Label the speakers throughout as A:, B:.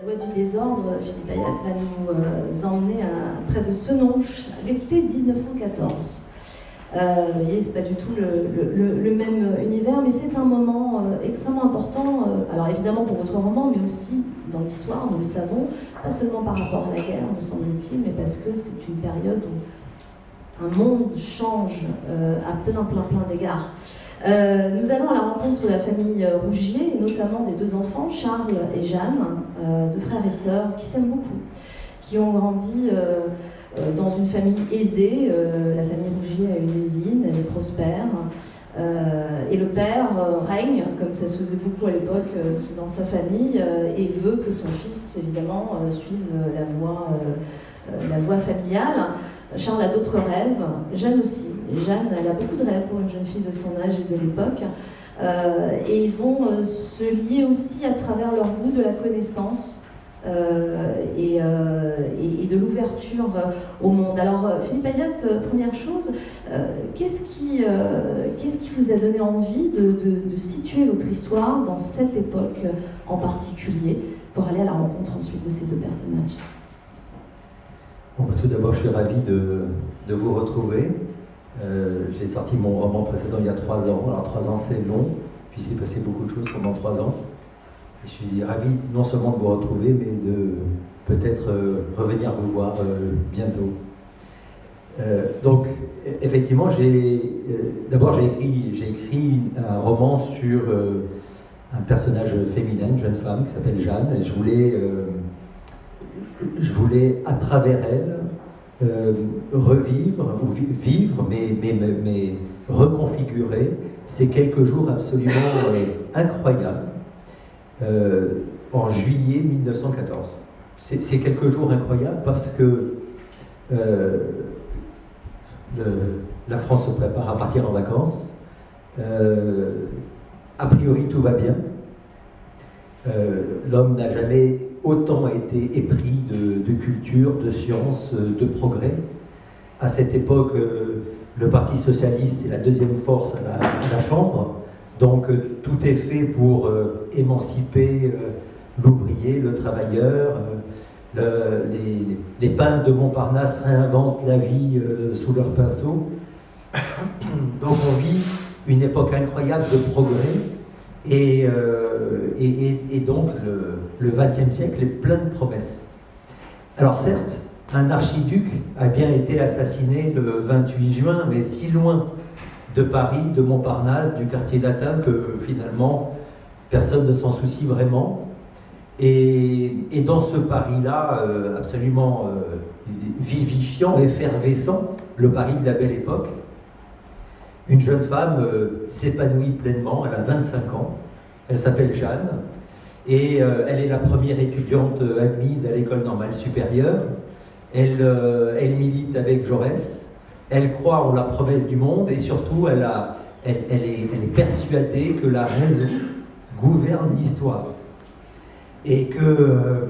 A: Loi du désordre, Philippe Ayat va nous emmener près de Senonches, l'été 1914. Vous voyez, c'est pas du tout le même univers, mais c'est un moment extrêmement important, alors évidemment pour votre roman, mais aussi dans l'histoire, nous le savons, pas seulement par rapport à la guerre, me semble-t-il, mais parce que c'est une période où un monde change à plein d'égards. Nous allons à la rencontre de la famille Rougier, et notamment des deux enfants, Charles et Jeanne, deux frères et sœurs qui s'aiment beaucoup, qui ont grandi dans une famille aisée. La famille Rougier a une usine, elle est prospère, et le père règne, comme ça se faisait beaucoup à l'époque dans sa famille, et veut que son fils, évidemment, suive la voie familiale. Charles a d'autres rêves, Jeanne aussi. Jeanne, elle a beaucoup de rêves pour une jeune fille de son âge et de l'époque. Et ils vont se lier aussi à travers leur goût de la connaissance et de l'ouverture au monde. Alors, Philippe Ayat, première chose, qu'est-ce qui vous a donné envie de situer votre histoire dans cette époque en particulier, pour aller à la rencontre ensuite de ces deux personnages ?
B: Bon, tout d'abord, je suis ravi de vous retrouver. J'ai sorti mon roman précédent il y a 3 ans. Alors 3 ans, c'est long, puis il s'est passé beaucoup de choses pendant 3 ans. Je suis ravi non seulement de vous retrouver, mais de peut-être revenir vous voir bientôt. Donc, effectivement, d'abord j'ai écrit un roman sur un personnage féminin, une jeune femme qui s'appelle Jeanne, et je voulais, à travers elle, revivre, ou vivre, mais reconfigurer ces quelques jours absolument incroyables en juillet 1914. C'est quelques jours incroyables parce que la France se prépare à partir en vacances. A priori, tout va bien. L'homme n'a jamais autant été épris de culture, de science, de progrès. À cette époque, le Parti socialiste est la deuxième force à la Chambre, donc tout est fait pour émanciper l'ouvrier, le travailleur. Les peintres de Montparnasse réinventent la vie sous leur pinceau. Donc on vit une époque incroyable de progrès. Et donc le XXe siècle est plein de promesses. Alors certes, un archiduc a bien été assassiné le 28 juin, mais si loin de Paris, de Montparnasse, du quartier latin, que finalement personne ne s'en soucie vraiment. Et dans ce Paris-là, absolument vivifiant, effervescent, le Paris de la Belle Époque, une jeune femme s'épanouit pleinement, elle a 25 ans, elle s'appelle Jeanne, et elle est la première étudiante admise à l'école normale supérieure. Elle milite avec Jaurès, elle croit en la promesse du monde, et surtout elle est persuadée que la raison gouverne l'histoire. Et que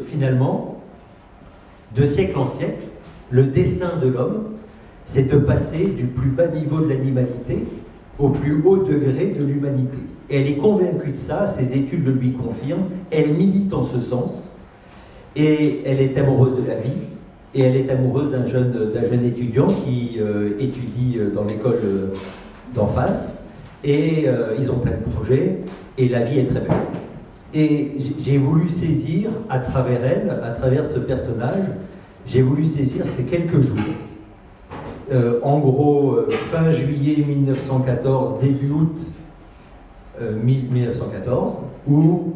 B: finalement, de siècle en siècle, le dessein de l'homme, c'est de passer du plus bas niveau de l'animalité au plus haut degré de l'humanité. Et elle est convaincue de ça, ses études le lui confirment, elle milite en ce sens, et elle est amoureuse de la vie, et elle est amoureuse d'un jeune étudiant qui étudie dans l'école d'en face, et ils ont plein de projets, et la vie est très belle. Et j'ai voulu saisir, à travers elle, à travers ce personnage, j'ai voulu saisir ces quelques jours. En gros, fin juillet 1914, début août 1914, où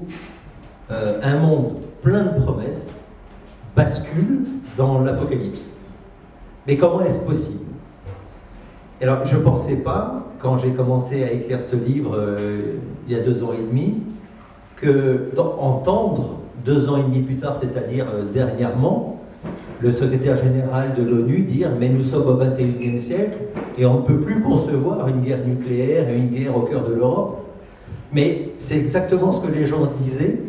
B: un monde plein de promesses bascule dans l'apocalypse. Mais comment est-ce possible? Alors, je ne pensais pas, quand j'ai commencé à écrire ce livre il y a 2 ans et demi, entendre 2 ans et demi plus tard, c'est-à-dire dernièrement, le secrétaire général de l'ONU dire « mais nous sommes au XXIe siècle et on ne peut plus concevoir une guerre nucléaire et une guerre au cœur de l'Europe ». Mais c'est exactement ce que les gens se disaient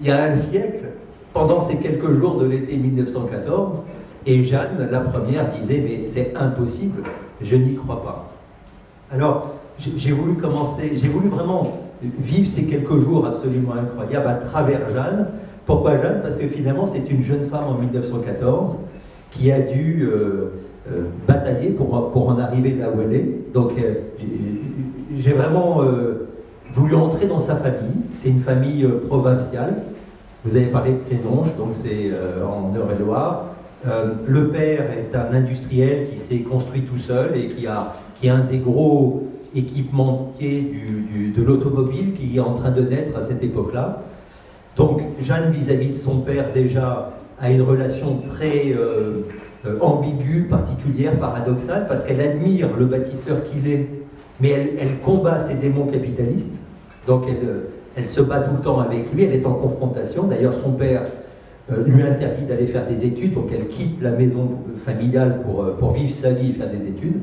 B: il y a 1 siècle, pendant ces quelques jours de l'été 1914, et Jeanne, la première, disait « mais c'est impossible, je n'y crois pas ». Alors, j'ai voulu vraiment vivent ces quelques jours absolument incroyables à travers Jeanne. Pourquoi Jeanne? Parce que finalement, c'est une jeune femme en 1914 qui a dû batailler pour en arriver là où elle est. Donc, j'ai vraiment voulu entrer dans sa famille. C'est une famille provinciale. Vous avez parlé de Sénonches, donc c'est en Eure-et-Loire. Le père est un industriel qui s'est construit tout seul et qui est un des gros équipementiers de l'automobile qui est en train de naître à cette époque-là. Donc Jeanne, vis-à-vis de son père, déjà, a une relation très ambiguë, particulière, paradoxale, parce qu'elle admire le bâtisseur qu'il est, mais elle combat ses démons capitalistes. Donc elle se bat tout le temps avec lui, elle est en confrontation. D'ailleurs, son père lui interdit d'aller faire des études, donc elle quitte la maison familiale pour vivre sa vie et faire des études.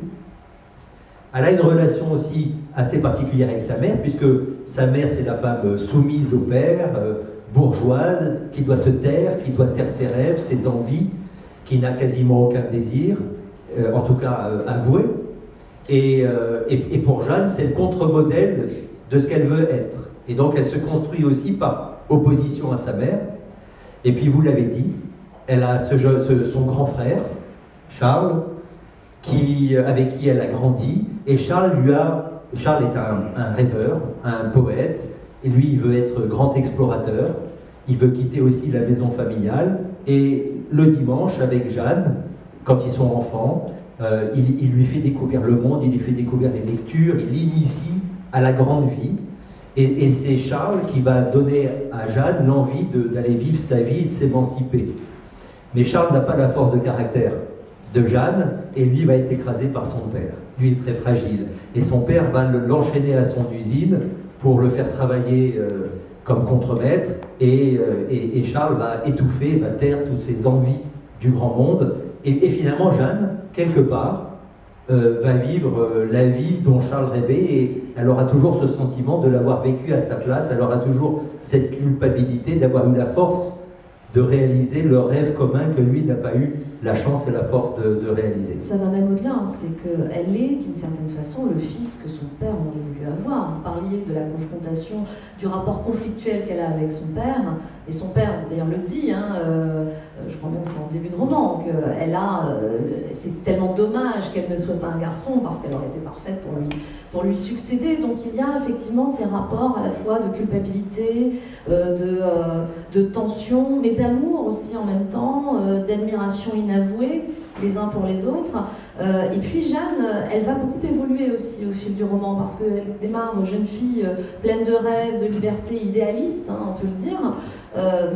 B: Elle a une relation aussi assez particulière avec sa mère, puisque sa mère, c'est la femme soumise au père, bourgeoise, qui doit se taire, qui doit taire ses rêves, ses envies, qui n'a quasiment aucun désir, en tout cas avoué. Et pour Jeanne, c'est le contre-modèle de ce qu'elle veut être. Et donc elle se construit aussi par opposition à sa mère. Et puis vous l'avez dit, elle a son grand frère, Charles, avec qui elle a grandi. Et Charles est un rêveur, un poète. Et lui, il veut être grand explorateur. Il veut quitter aussi la maison familiale. Et le dimanche, avec Jeanne, quand ils sont enfants, il lui fait découvrir le monde, il lui fait découvrir les lectures, il l'initie à la grande vie. Et c'est Charles qui va donner à Jeanne l'envie d'aller vivre sa vie et de s'émanciper. Mais Charles n'a pas la force de caractère de Jeanne, et lui va être écrasé par son père. Lui est très fragile. Et son père va l'enchaîner à son usine pour le faire travailler comme contremaître, et Charles va étouffer, va taire toutes ses envies du grand monde. Et finalement, Jeanne, quelque part, va vivre la vie dont Charles rêvait, et elle aura toujours ce sentiment de l'avoir vécu à sa place, elle aura toujours cette culpabilité d'avoir eu la force de réaliser le rêve commun que lui n'a pas eu la chance et la force de réaliser.
A: Ça va même au-delà, hein. C'est qu'elle est d'une certaine façon le fils que son père aurait voulu avoir. Vous parliez de la confrontation, du rapport conflictuel qu'elle a avec son père, et son père d'ailleurs le dit, hein, je crois même que c'est en début de roman, c'est tellement dommage qu'elle ne soit pas un garçon parce qu'elle aurait été parfaite pour lui succéder. Donc il y a effectivement ces rapports à la fois de culpabilité, de tension, mais d'amour aussi en même temps, d'admiration inavouée les uns pour les autres. Et puis Jeanne, elle va beaucoup évoluer aussi au fil du roman, parce qu'elle démarre jeune fille pleine de rêves, de liberté, idéaliste, hein, on peut le dire.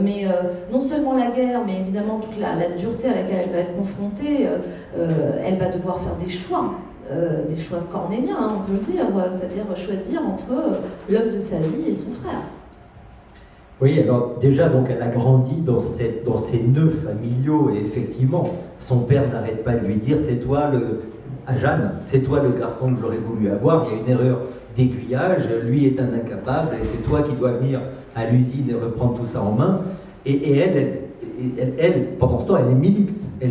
A: Mais non seulement la guerre, mais évidemment toute la dureté à laquelle elle va être confrontée, elle va devoir faire des choix cornéliens, hein, on peut le dire, c'est-à-dire choisir entre l'homme de sa vie et son frère.
B: Oui, alors déjà, donc, elle a grandi dans ces nœuds familiaux, et effectivement, son père n'arrête pas de lui dire, à Jeanne, c'est toi le garçon que j'aurais voulu avoir, il y a une erreur d'aiguillage, lui est un incapable, et c'est toi qui dois venir à l'usine et reprendre tout ça en main. Et elle, pendant ce temps, elle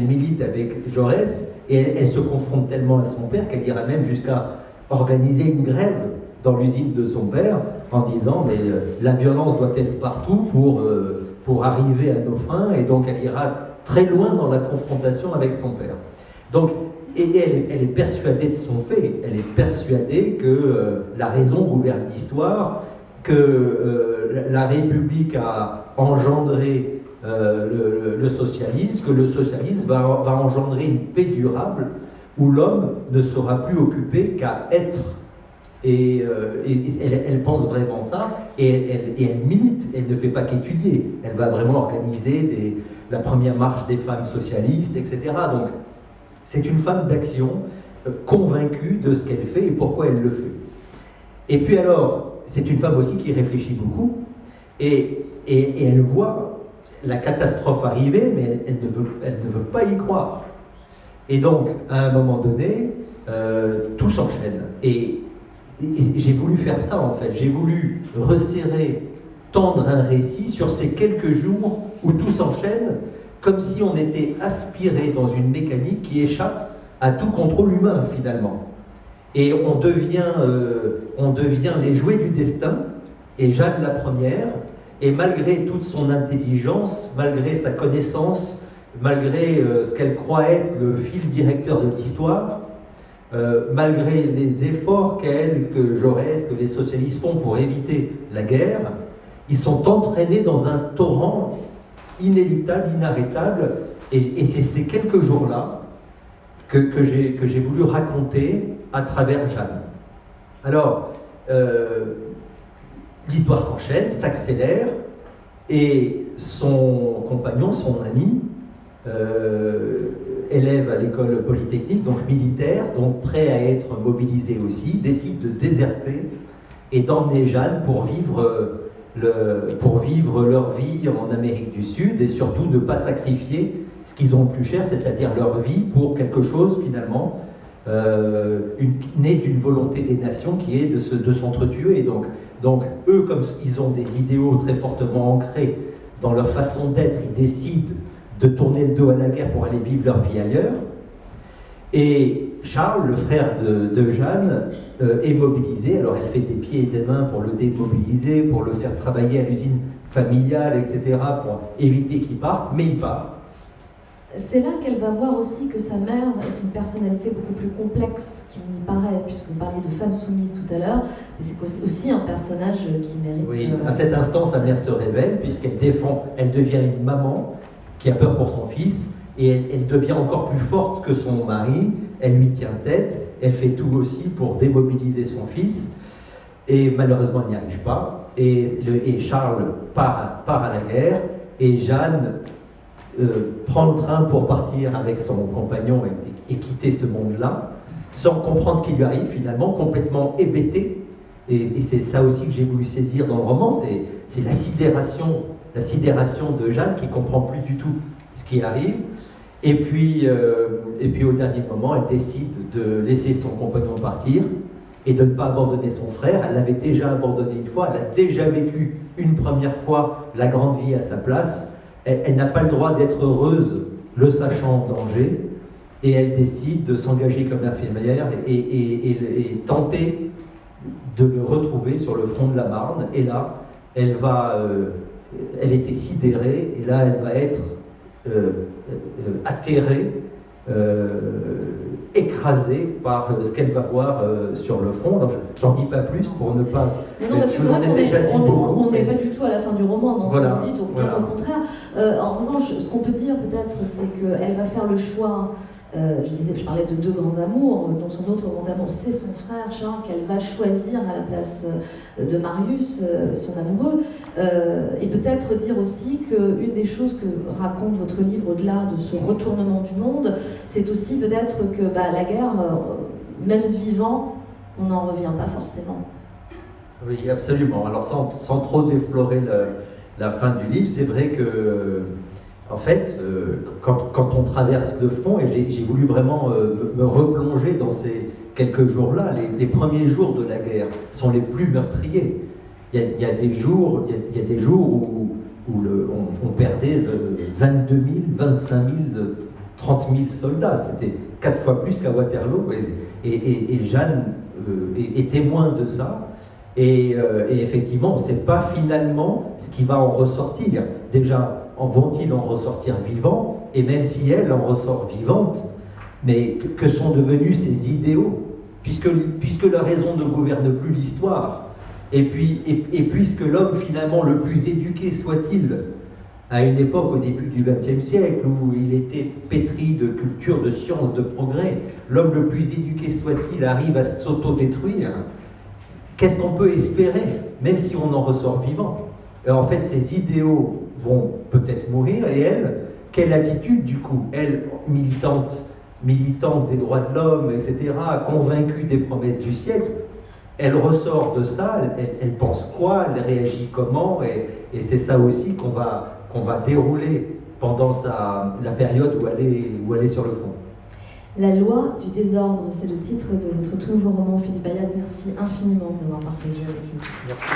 B: milite avec Jaurès, et elle se confronte tellement à son père qu'elle ira même jusqu'à organiser une grève dans l'usine de son père, en disant mais la violence doit être partout pour arriver à nos fins, et donc elle ira très loin dans la confrontation avec son père. Donc, et elle est persuadée de son fait, elle est persuadée que la raison gouverne l'histoire, que la République a engendré le socialisme, que le socialisme va engendrer une paix durable où l'homme ne sera plus occupé qu'à être. Et elle pense vraiment ça, et elle milite, elle ne fait pas qu'étudier, elle va vraiment organiser la première marche des femmes socialistes, etc. Donc c'est une femme d'action, convaincue de ce qu'elle fait et pourquoi elle le fait. Et puis alors, c'est une femme aussi qui réfléchit beaucoup, et elle voit la catastrophe arriver, mais elle ne veut pas y croire. Et donc, à un moment donné, tout s'enchaîne. Et j'ai voulu faire ça, en fait. J'ai voulu resserrer, tendre un récit sur ces quelques jours où tout s'enchaîne, comme si on était aspiré dans une mécanique qui échappe à tout contrôle humain, finalement. Et on devient les jouets du destin, et Jeanne la première, et malgré toute son intelligence, malgré sa connaissance, malgré ce qu'elle croit être le fil directeur de l'histoire, malgré les efforts qu'elle, que Jaurès, que les socialistes font pour éviter la guerre, ils sont entraînés dans un torrent inéluctable, inarrêtable, et c'est ces quelques jours-là que j'ai voulu raconter à travers Jeanne. Alors, l'histoire s'enchaîne, s'accélère, et son compagnon, son ami, élève à l'école polytechnique, donc militaire, donc prêt à être mobilisé aussi, décide de déserter et d'emmener Jeanne pour vivre leur vie en Amérique du Sud, et surtout ne pas sacrifier ce qu'ils ont le plus cher, c'est-à-dire leur vie, pour quelque chose finalement né d'une volonté des nations qui est de s'entretuer. Donc eux, comme ils ont des idéaux très fortement ancrés dans leur façon d'être, ils décident de tourner le dos à la guerre pour aller vivre leur vie ailleurs. Et Charles, le frère de Jeanne, est mobilisé. Alors elle fait des pieds et des mains pour le démobiliser, pour le faire travailler à l'usine familiale, etc., pour éviter qu'il parte, mais il part.
A: C'est là qu'elle va voir aussi que sa mère est une personnalité beaucoup plus complexe qu'il n'y paraît, puisque vous parliez de femme soumise tout à l'heure, et c'est aussi un personnage qui mérite...
B: Oui, à cet instant, sa mère se révèle, puisqu'elle elle devient une maman qui a peur pour son fils, et elle devient encore plus forte que son mari, elle lui tient tête, elle fait tout aussi pour démobiliser son fils, et malheureusement elle n'y arrive pas, et Charles part à la guerre, et Jeanne prend le train pour partir avec son compagnon et quitter ce monde-là, sans comprendre ce qui lui arrive finalement, complètement hébétée, et c'est ça aussi que j'ai voulu saisir dans le roman, c'est la sidération de Jeanne qui ne comprend plus du tout ce qui arrive. Et puis au dernier moment, elle décide de laisser son compagnon partir et de ne pas abandonner son frère. Elle l'avait déjà abandonné une fois, elle a déjà vécu une première fois la grande vie à sa place. Elle n'a pas le droit d'être heureuse, le sachant en danger, et elle décide de s'engager comme infirmière et tenter de le retrouver sur le front de la Marne. Et là, elle était sidérée, et là, elle va être atterrée, écrasée par ce qu'elle va voir sur le front. Donc, j'en dis pas plus pour ne pas...
A: Non, parce que c'est vrai qu'on n'est pas du tout à la fin du roman dans ce que vous dites, au contraire. En revanche, ce qu'on peut dire peut-être, c'est qu'elle va faire le choix, je parlais de deux grands amours, dont son autre grand amour, c'est son frère Charles, qu'elle va choisir à la place de Marius, son amoureux. Et peut-être dire aussi qu'une des choses que raconte votre livre, au-delà de ce retournement du monde, c'est aussi peut-être que la guerre, même vivant, on n'en revient pas forcément.
B: Oui, absolument. Alors sans trop déflorer la fin du livre, c'est vrai que, en fait, quand on traverse le front, et j'ai voulu vraiment me replonger dans ces quelques jours-là, les premiers jours de la guerre sont les plus meurtriers. Il y a des jours où on perdait 22 000, 25 000, 30 000 soldats. C'était 4 fois plus qu'à Waterloo. Et Jeanne est témoin de ça. Et effectivement, on ne sait pas finalement ce qui va en ressortir. Déjà, vont-ils en ressortir vivants? Et même si elle en ressort vivante, mais que sont devenus ces idéaux? Puisque la raison ne gouverne plus l'histoire, et puisque l'homme finalement le plus éduqué soit-il, à une époque au début du XXe siècle où il était pétri de culture, de science, de progrès, l'homme le plus éduqué soit-il arrive à s'auto-détruire, qu'est-ce qu'on peut espérer, même si on en ressort vivant? Alors en fait, ces idéaux vont peut-être mourir, et elle, quelle attitude du coup? Elle, militante des droits de l'homme, etc., convaincue des promesses du siècle, elle ressort de ça, elle pense quoi, elle réagit comment, et c'est ça aussi qu'on va dérouler pendant la période où elle est sur le front.
A: La loi du désordre, c'est le titre de votre tout nouveau roman, Philippe Bayat. Merci infiniment d'avoir partagé avec nous.
B: Merci.